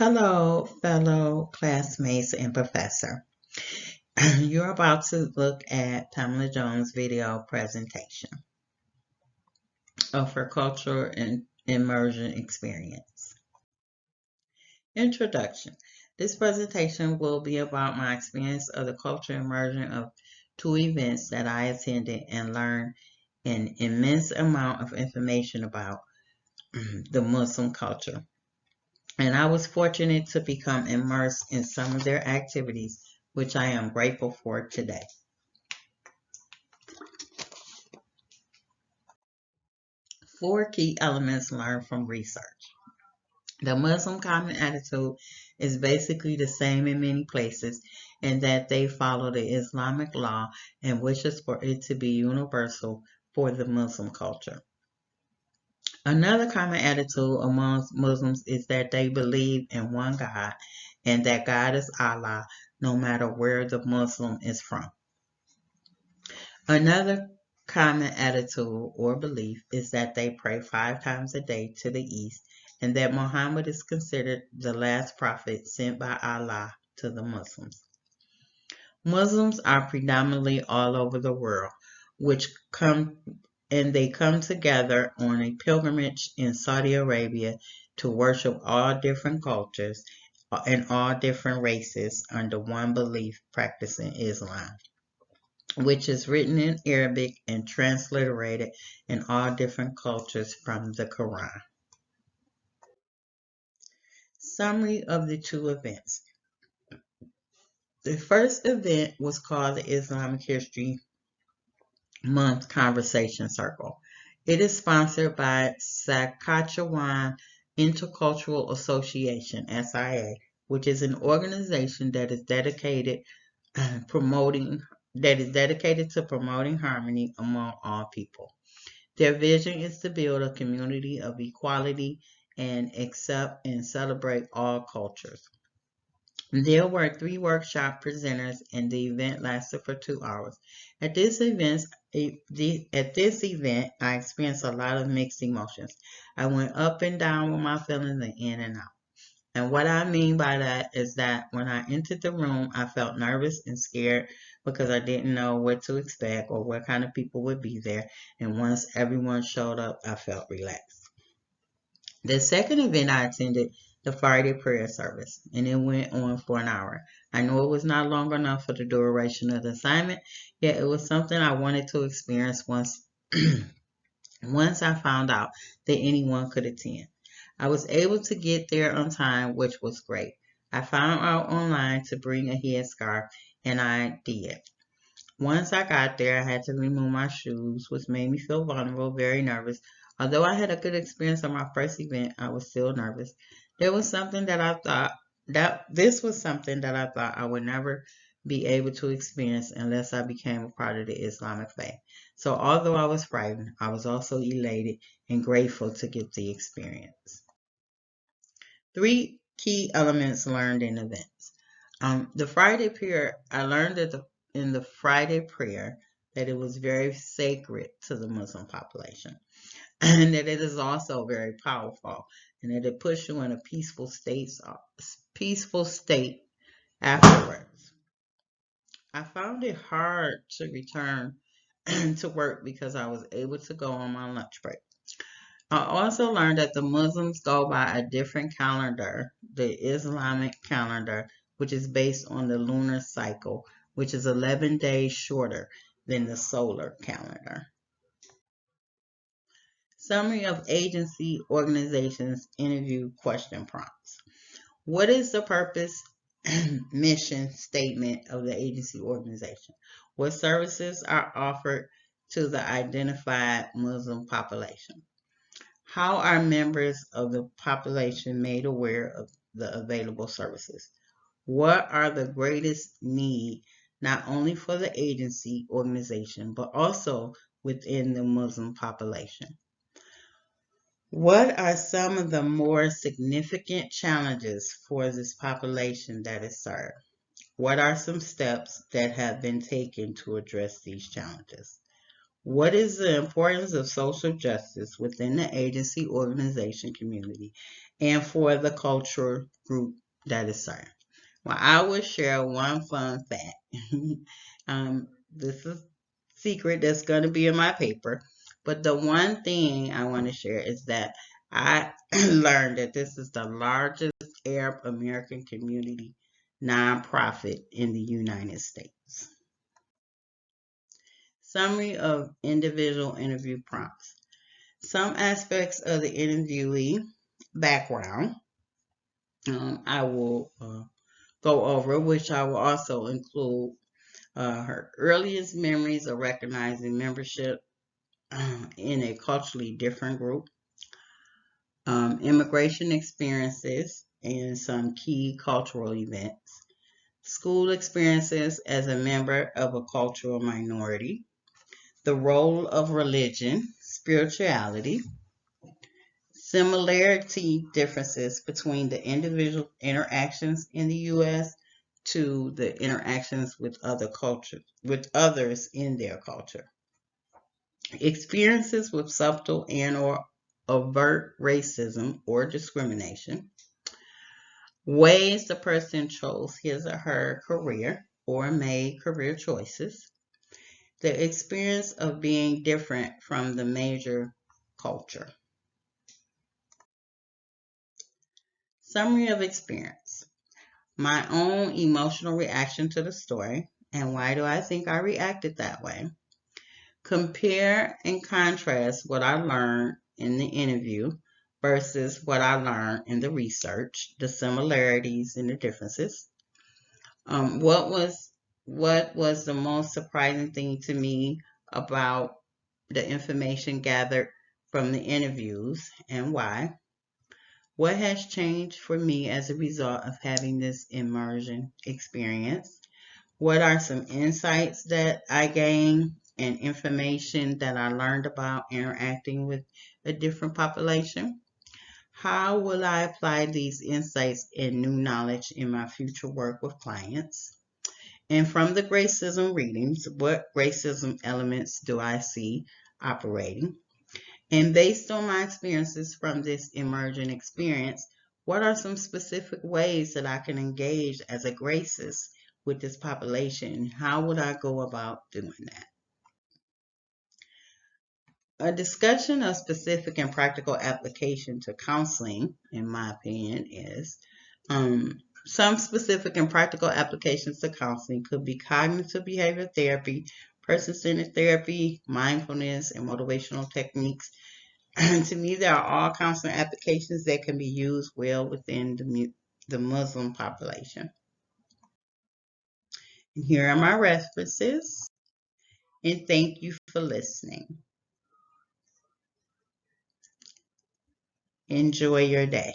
Hello, fellow classmates and professor. You're about to look at Pamela Jones' video presentation of her cultural and immersion experience. Introduction. This presentation will be about my experience of the cultural immersion of two events that I attended and learned an immense amount of information about the Muslim culture. And I was fortunate to become immersed in some of their activities, which I am grateful for today. Four key elements learned from research. The Muslim common attitude is basically the same in many places in that they follow the Islamic law and wishes for it to be universal for the Muslim culture. Another common attitude among Muslims is that they believe in one God and that God is Allah no matter where the Muslim is from. Another common attitude or belief is that they pray 5 times a day to the east and that Muhammad is considered the last prophet sent by Allah to the Muslims. Muslims are predominantly all over the world, they come together on a pilgrimage in Saudi Arabia to worship all different cultures and all different races under one belief practicing Islam, which is written in Arabic and transliterated in all different cultures from the Quran. Summary of the two events. The first event was called the Islamic History Month Conversation Circle. It is sponsored by Saskatchewan Intercultural Association, SIA, which is an organization that is dedicated promoting to promoting harmony among all people. Their vision is to build a community of equality and accept and celebrate all cultures. There were 3 workshop presenters and the event lasted for 2 hours. At this event, I experienced a lot of mixed emotions. I went up and down with my feelings and in and out. And what I mean by that is that when I entered the room, I felt nervous and scared because I didn't know what to expect or what kind of people would be there. And once everyone showed up, I felt relaxed. The second event I attended, the Friday prayer service, and it went on for an hour. I know it was not long enough for the duration of the assignment, yet it was something I wanted to experience once once I found out that anyone could attend. I was able to get there on time, which was great. I found out online to bring a headscarf, and I did. Once I got there, I had to remove my shoes, which made me feel vulnerable, very nervous. Although I had a good experience on my first event, I was still nervous. There was something that I thought that this was something that I thought I would never be able to experience unless I became a part of the Islamic faith. So although I was frightened, I was also elated and grateful to get the experience. 3 key elements learned in events. The Friday prayer, I learned that in the Friday prayer that it was very sacred to the Muslim population and that it is also very powerful and that it puts you in a peaceful state afterwards. I found it hard to return to work because I was able to go on my lunch break. I also learned that the Muslims go by a different calendar, the Islamic calendar, which is based on the lunar cycle, which is 11 days shorter than the solar calendar. Summary of agency organizations interview question prompts. What is the purpose and mission statement of the agency organization? What services are offered to the identified Muslim population? How are members of the population made aware of the available services? What are the greatest need, not only for the agency organization, but also within the Muslim population? What are some of the more significant challenges for this population that is served? What are some steps that have been taken to address these challenges? What is the importance of social justice within the agency, organization, community, and for the cultural group that is served? Well, I will share one fun fact. This is secret that's going to be in my paper. But the one thing I want to share is that I learned that this is the largest Arab American community nonprofit in the United States. Summary of individual interview prompts. Some aspects of the interviewee background I will go over, which I will also include her earliest memories of recognizing membership in a culturally different group, immigration experiences, and some key cultural events, school experiences as a member of a cultural minority, the role of religion, spirituality, similarity differences between the individual interactions in the U.S. to the interactions with other cultures, with others in their culture, experiences with subtle and or overt racism or discrimination, ways the person chose his or her career or made career choices, the experience of being different from the major culture. Summary of experience. My own emotional reaction to the story, and why do I think I reacted that way? Compare and contrast what I learned in the interview versus what I learned in the research, the similarities and the differences. Um, what was what was the most surprising thing to me about the information gathered from the interviews and why? What has changed for me as a result of having this immersion experience? What are some insights that I gained and information that I learned about interacting with a different population? How will I apply these insights and new knowledge in my future work with clients? And from the racism readings, what racism elements do I see operating? And based on my experiences from this emerging experience, what are some specific ways that I can engage as a racist with this population? How would I go about doing that? A discussion of specific and practical application to counseling, in my opinion, is some specific and practical applications to counseling could be cognitive behavior therapy, person centered therapy, mindfulness, and motivational techniques. To me, there are all counseling applications that can be used well within the Muslim population. And here are my references, and thank you for listening. Enjoy your day.